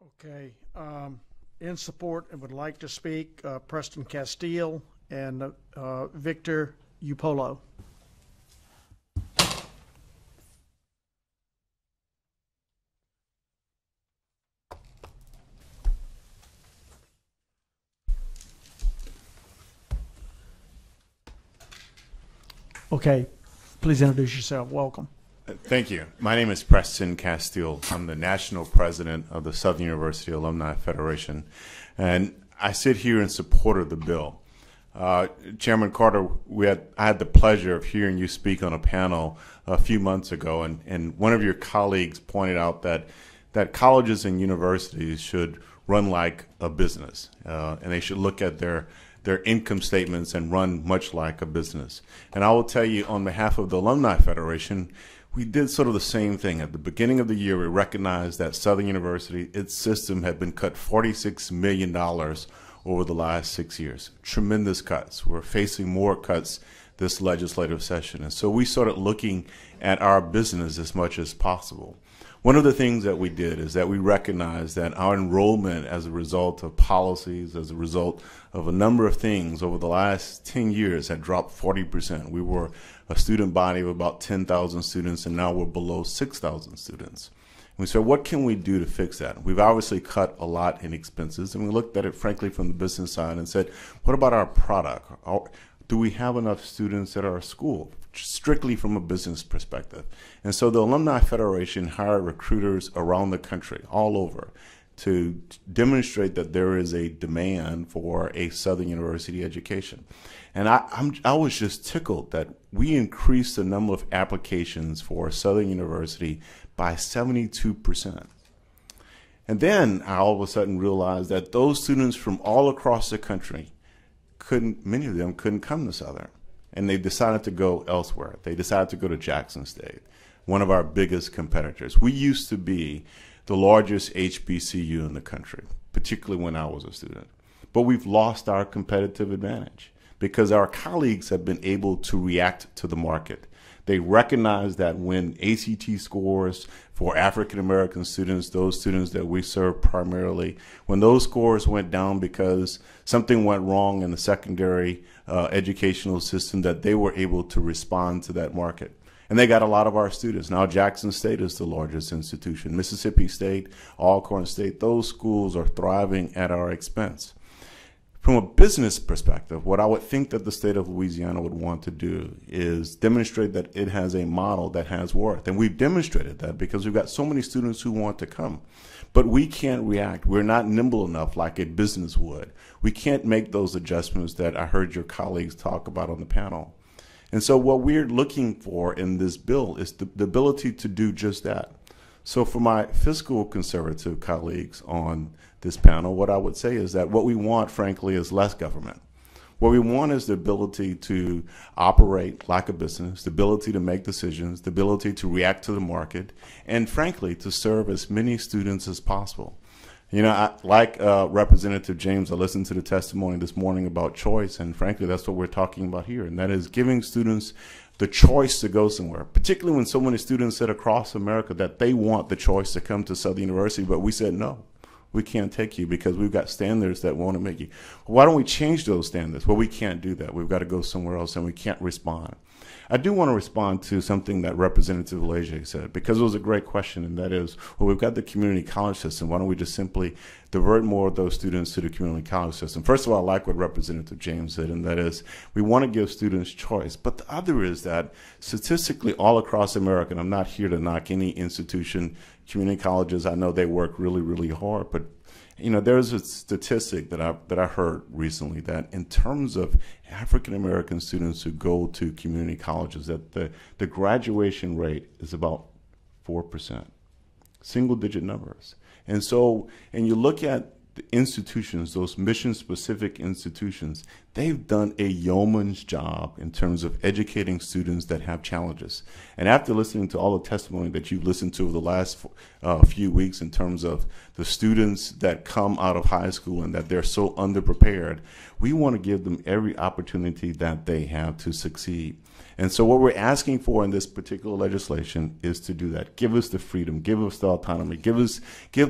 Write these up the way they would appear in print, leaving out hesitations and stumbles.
Okay. In support and would like to speak Preston Castille and Victor Ukpolo. Okay, please introduce yourself. Welcome. Thank you. My name is Preston Castille. I'm the national president of the Southern University Alumni Federation, and I sit here in support of the bill. Chairman Carter, I had the pleasure of hearing you speak on a panel a few months ago, and one of your colleagues pointed out that colleges and universities should run like a business, and they should look at their income statements and run much like a business. And I will tell you, on behalf of the Alumni Federation, we did sort of the same thing. At the beginning of the year, we recognized that Southern University, its system had been cut $46 million over the last 6 years. Tremendous cuts. We're facing more cuts this legislative session. And so we started looking at our business as much as possible. One of the things that we did is that we recognized that our enrollment, as a result of policies, as a result of a number of things over the last 10 years, had dropped 40%. We were a student body of about 10,000 students, and now we're below 6,000 students. And we said, what can we do to fix that? We've obviously cut a lot in expenses, and we looked at it, frankly, from the business side and said, what about our product? Do we have enough students at our school, strictly from a business perspective? And so the Alumni Federation hired recruiters around the country, all over, to demonstrate that there is a demand for a Southern University education. And I was just tickled that we increased the number of applications for Southern University by 72%. And then I all of a sudden realized that those students from all across the country many of them couldn't come to Southern, and they decided to go elsewhere. They decided to go to Jackson State, one of our biggest competitors. We used to be the largest HBCU in the country, particularly when I was a student. But we've lost our competitive advantage because our colleagues have been able to react to the market. They recognize that when ACT scores for African American students, those students that we serve primarily, when those scores went down because something went wrong in the secondary educational system, that they were able to respond to that market. And they got a lot of our students. Now Jackson State is the largest institution. Mississippi State, Alcorn State, those schools are thriving at our expense. From a business perspective, what I would think that the state of Louisiana would want to do is demonstrate that it has a model that has worth. And we've demonstrated that because we've got so many students who want to come. But we can't react. We're not nimble enough like a business would. We can't make those adjustments that I heard your colleagues talk about on the panel. And so what we're looking for in this bill is the ability to do just that. So for my fiscal conservative colleagues on this panel, what I would say is that what we want, frankly, is less government. What we want is the ability to operate like a business, the ability to make decisions, the ability to react to the market, and frankly, to serve as many students as possible. You know, like Representative James, I listened to the testimony this morning about choice, and frankly, that's what we're talking about here, and that is giving students the choice to go somewhere, particularly when so many students said across America that they want the choice to come to Southern University, but we said no. We can't take you because we've got standards that want to make you. Why don't we change those standards? Well, we can't do that. We've got to go somewhere else, and we can't respond. I do want to respond to something that Representative Leger said, because it was a great question, and that is, well, we've got the community college system. Why don't we just simply divert more of those students to the community college system? First of all, I like what Representative James said, and that is, we want to give students choice. But the other is that statistically all across America, and I'm not here to knock any institution, community colleges, I know they work really, really hard, but you know, there's a statistic that I heard recently that in terms of African American students who go to community colleges, that the graduation rate is about 4%, single digit numbers. And so, and you look at the institutions, those mission-specific institutions, they've done a yeoman's job in terms of educating students that have challenges. And after listening to all the testimony that you've listened to over the last few weeks in terms of the students that come out of high school and that they're so underprepared, we want to give them every opportunity that they have to succeed. And so what we're asking for in this particular legislation is to do that. Give us the freedom, give us the autonomy, give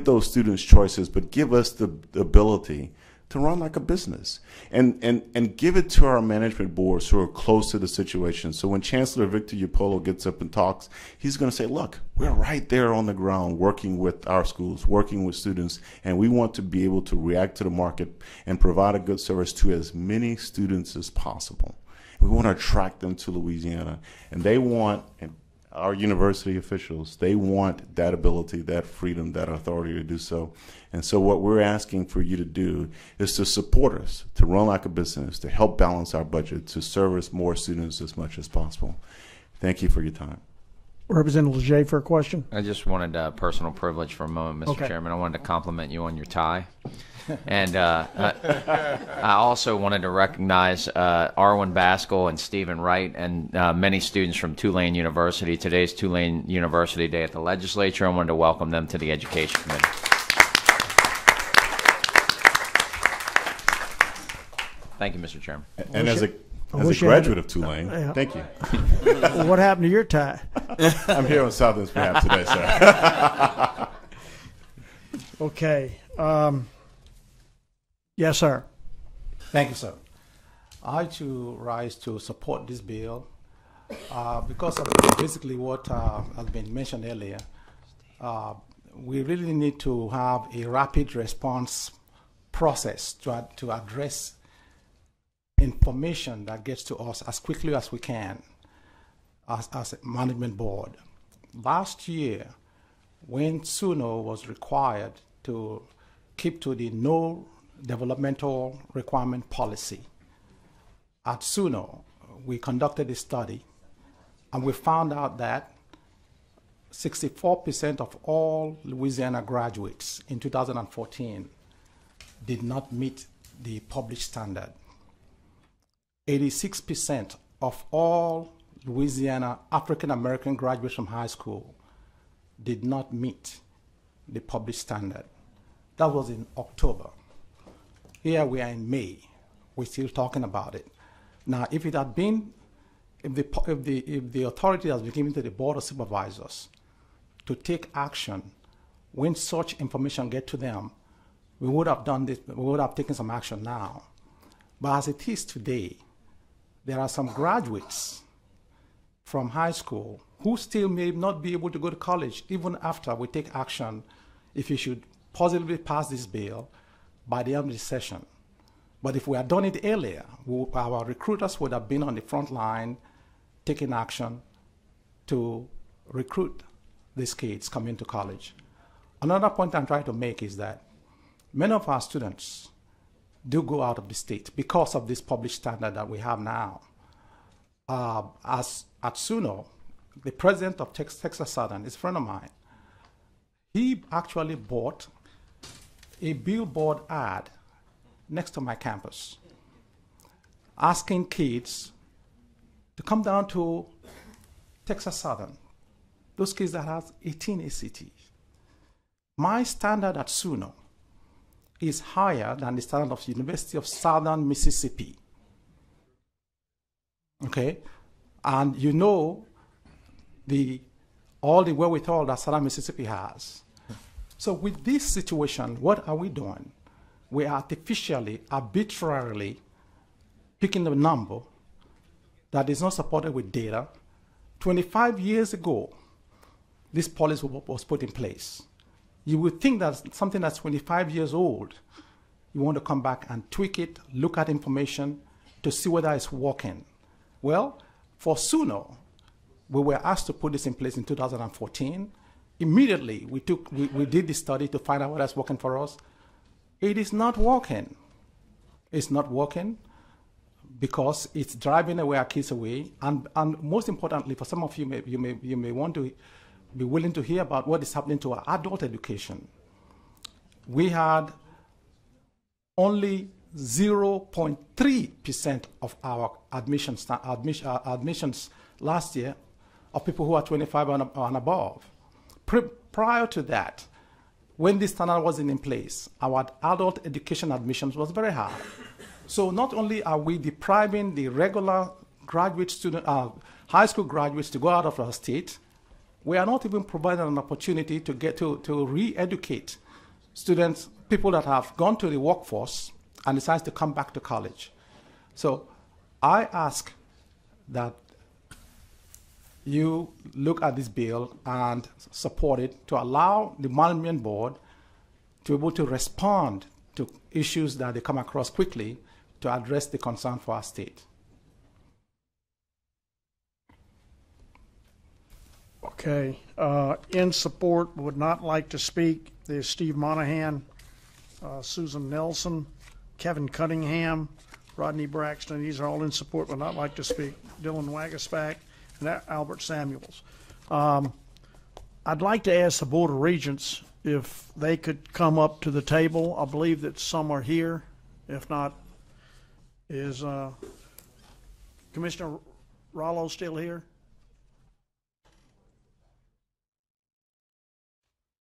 those students choices, but give us the ability to run like a business, and give it to our management boards who are close to the situation. So when Chancellor Victor Ukpolo gets up and talks, he's going to say, look, we're right there on the ground working with our schools, working with students, and we want to be able to react to the market and provide a good service to as many students as possible. We want to attract them to Louisiana, and they want, and our university officials, they want that ability, that freedom, that authority to do so. And so what we're asking for you to do is to support us, to run like a business, to help balance our budget, to service more students as much as possible. Thank you for your time. Representative Leger for a question. I just wanted personal privilege for a moment, Mr. Okay. Chairman. I wanted to compliment you on your tie. And I also wanted to recognize Arwen Baskell and Stephen Wright and many students from Tulane University. Today's Tulane University Day at the Legislature. I wanted to welcome them to the Education Committee. Thank you, Mr. Chairman. And as a graduate of Tulane, thank you. What happened to your tie? I'm here on Southern's behalf today, sir. Okay. Yes, sir. Thank you, sir. I too rise to support this bill because of basically what has been mentioned earlier. We really need to have a rapid response process to address information that gets to us as quickly as we can as a management board. Last year, when SUNO was required to keep to the no developmental requirement policy, at SUNO, we conducted a study and we found out that 64% of all Louisiana graduates in 2014 did not meet the published standard. 86% of all Louisiana African American graduates from high school did not meet the published standard. That was in October. Here we are in May. We're still talking about it. Now, if it had been, if the authority has been given to the Board of Supervisors to take action when such information get to them, we would have done this, we would have taken some action now. But as it is today, there are some graduates from high school who still may not be able to go to college even after we take action if you should positively pass this bill by the end of the session. But if we had done it earlier, our recruiters would have been on the front line taking action to recruit these kids coming to college. Another point I'm trying to make is that many of our students do go out of the state because of this published standard that we have now. As at SUNO, the president of Texas Southern is a friend of mine. He actually bought a billboard ad next to my campus asking kids to come down to Texas Southern, those kids that have 18 ACTs. My standard at SUNO is higher than the standard of the University of Southern Mississippi. Okay? And you know all the wherewithal that Southern Mississippi has. So with this situation, what are we doing? We are artificially, arbitrarily picking a number that is not supported with data. 25 years ago, this policy was put in place. You would think that something that's 25 years old, you want to come back and tweak it, look at information to see whether it's working. Well, for SUNO, we were asked to put this in place in 2014. Immediately, we did the study to find out whether it's working for us. It is not working. It's not working because it's driving away our kids away. And most importantly, for some of you, you may want to be willing to hear about what is happening to our adult education. We had only 0.3% of our admissions last year of people who are 25 and above. Prior to that, when this standard wasn't in place, our adult education admissions was very high. So not only are we depriving the regular graduate student, high school graduates to go out of our state. We are not even providing an opportunity to get to re-educate students, people that have gone to the workforce and decide to come back to college. So I ask that you look at this bill and support it to allow the management board to be able to respond to issues that they come across quickly to address the concern for our state. Okay. In support, would not like to speak. There's Steve Monahan, Susan Nelson, Kevin Cunningham, Rodney Braxton. These are all in support, would not like to speak. Dylan Wagaspack and Albert Samuels. I'd like to ask the Board of Regents if they could come up to the table. I believe that some are here. If not, is Commissioner Rollo still here?